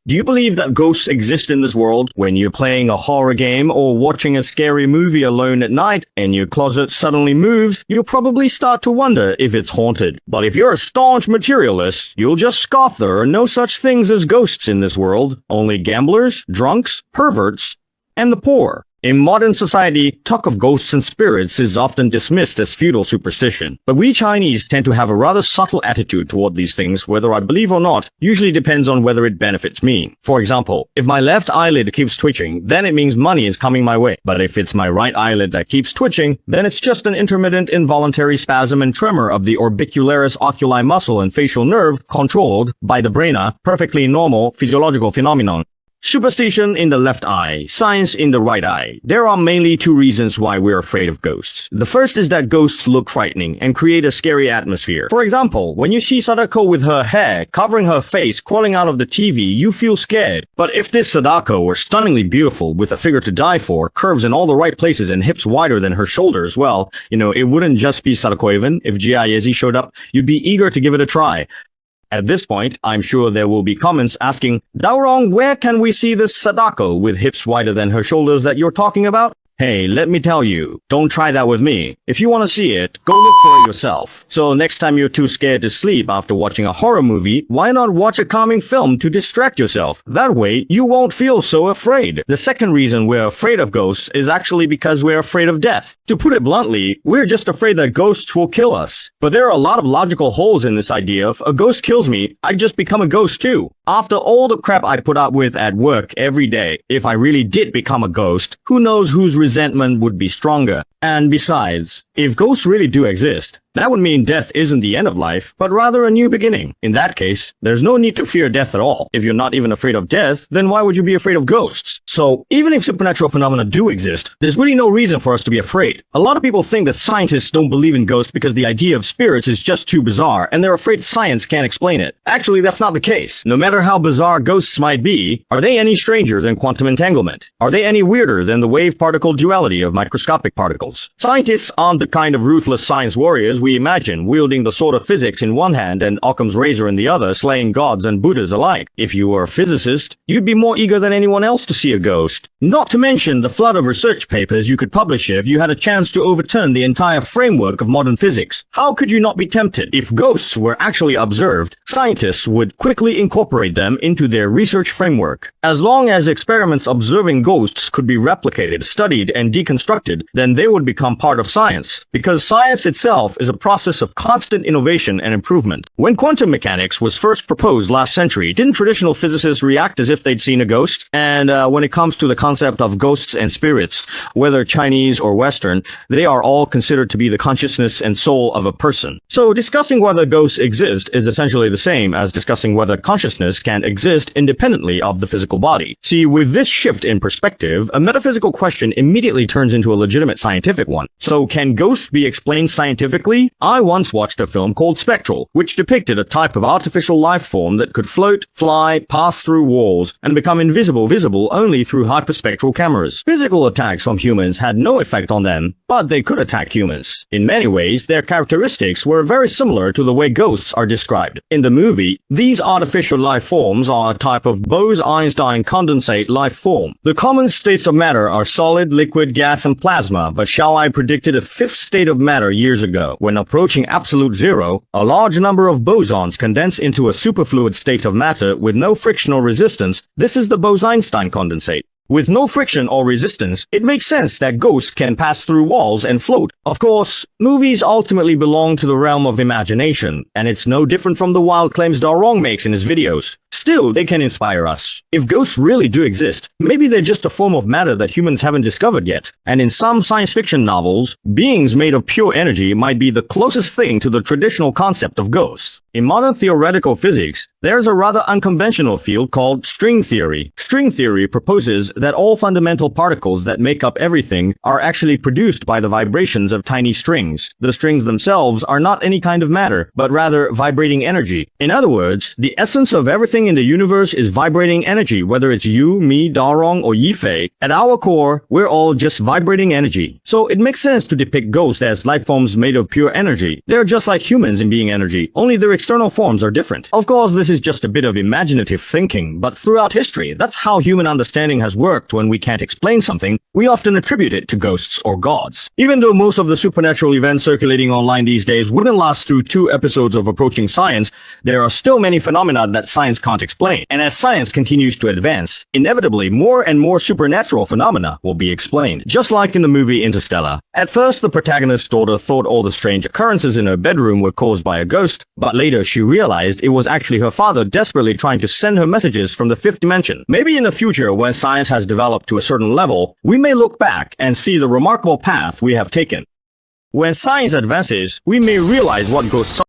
Do you believe that ghosts exist in this world? When you're playing a horror game or watching a scary movie alone at night and your closet suddenly moves, you'll probably start to wonder if it's haunted. But if you're a staunch materialist, you'll just scoff there are no such things as ghosts in this world. Only gamblers, drunks, perverts, and the poor. In modern society, talk of ghosts and spirits is often dismissed as feudal superstition. But we Chinese tend to have a rather subtle attitude toward these things, whether I believe or not, usually depends on whether it benefits me. For example, if my left eyelid keeps twitching, then it means money is coming my way. But if it's my right eyelid that keeps twitching, then it's just an intermittent involuntary spasm and tremor of the orbicularis oculi muscle and facial nerve controlled by the brain, a perfectly normal physiological phenomenon. Superstition in the left eye, science in the right eye. There are mainly two reasons why we're afraid of ghosts. The first is that ghosts look frightening and create a scary atmosphere. For example, when you see Sadako with her hair covering her face crawling out of the TV, you feel scared. But if this Sadako were stunningly beautiful with a figure to die for, curves in all the right places and hips wider than her shoulders, well, it wouldn't just be Sadako even. If Jia Yezi showed up, you'd be eager to give it a try. At this point, I'm sure there will be comments asking, Daorong, where can we see this Sadako with hips wider than her shoulders that you're talking about? Hey, let me tell you, don't try that with me. If you want to see it, go look for it yourself. So next time you're too scared to sleep after watching a horror movie, why not watch a calming film to distract yourself? That way, you won't feel so afraid. The second reason we're afraid of ghosts is actually because we're afraid of death. To put it bluntly, we're just afraid that ghosts will kill us. But there are a lot of logical holes in this idea of, a ghost kills me, I just become a ghost too. After all the crap I put up with at work every day, if I really did become a ghost, who knows whose resentment would be stronger. And besides, if ghosts really do exist, that would mean death isn't the end of life, but rather a new beginning. In that case, there's no need to fear death at all. If you're not even afraid of death, then why would you be afraid of ghosts? So, even if supernatural phenomena do exist, there's really no reason for us to be afraid. A lot of people think that scientists don't believe in ghosts because the idea of spirits is just too bizarre, and they're afraid science can't explain it. Actually, that's not the case. No matter how bizarre ghosts might be, are they any stranger than quantum entanglement? Are they any weirder than the wave-particle duality of microscopic particles? Scientists aren't the kind of ruthless science warriors we imagine, wielding the sword of physics in one hand and Occam's razor in the other, slaying gods and Buddhas alike. If you were a physicist, you'd be more eager than anyone else to see a ghost. Not to mention the flood of research papers you could publish if you had a chance to overturn the entire framework of modern physics. How could you not be tempted? If ghosts were actually observed, scientists would quickly incorporate them into their research framework. As long as experiments observing ghosts could be replicated, studied, and deconstructed, then they would become part of science. Because science itself is a process of constant innovation and improvement. When quantum mechanics was first proposed last century, didn't traditional physicists react as if they'd seen a ghost? And when it comes to the concept of ghosts and spirits, whether Chinese or Western, they are all considered to be the consciousness and soul of a person. So discussing whether ghosts exist is essentially the same as discussing whether consciousness can exist independently of the physical body. See, with this shift in perspective, a metaphysical question immediately turns into a legitimate scientific one. So can ghosts be explained scientifically? I once watched a film called Spectral, which depicted a type of artificial life form that could float, fly, pass through walls, and become visible only through hyperspectral cameras. Physical attacks from humans had no effect on them, but they could attack humans. In many ways, their characteristics were very similar to the way ghosts are described. In the movie, these artificial life forms are a type of Bose-Einstein condensate life form. The common states of matter are solid, liquid, gas, and plasma, but Shao I predicted a fifth state of matter years ago. When approaching absolute zero, a large number of bosons condense into a superfluid state of matter with no frictional resistance. This is the Bose-Einstein condensate. With no friction or resistance, it makes sense that ghosts can pass through walls and float. Of course, movies ultimately belong to the realm of imagination, and it's no different from the wild claims Daorong makes in his videos. Still, they can inspire us. If ghosts really do exist, maybe they're just a form of matter that humans haven't discovered yet. And in some science fiction novels, beings made of pure energy might be the closest thing to the traditional concept of ghosts. In modern theoretical physics, there's a rather unconventional field called string theory. String theory proposes that all fundamental particles that make up everything are actually produced by the vibrations of tiny strings. The strings themselves are not any kind of matter, but rather vibrating energy. In other words, the essence of everything everything in the universe is vibrating energy, whether it's you, me, Darong, or Yifei. At our core, we're all just vibrating energy. So it makes sense to depict ghosts as life forms made of pure energy. They're just like humans in being energy, only their external forms are different. Of course, this is just a bit of imaginative thinking, but throughout history, that's how human understanding has worked. When we can't explain something, we often attribute it to ghosts or gods. Even though most of the supernatural events circulating online these days wouldn't last through 2 episodes of Approaching Science, there are still many phenomena that science can't explain. And as science continues to advance, inevitably more and more supernatural phenomena will be explained. Just like in the movie Interstellar. At first, the protagonist's daughter thought all the strange occurrences in her bedroom were caused by a ghost, but later she realized it was actually her father desperately trying to send her messages from the 5th dimension. Maybe in the future, when science has developed to a certain level, we may look back and see the remarkable path we have taken. When science advances, we may realize what ghosts are.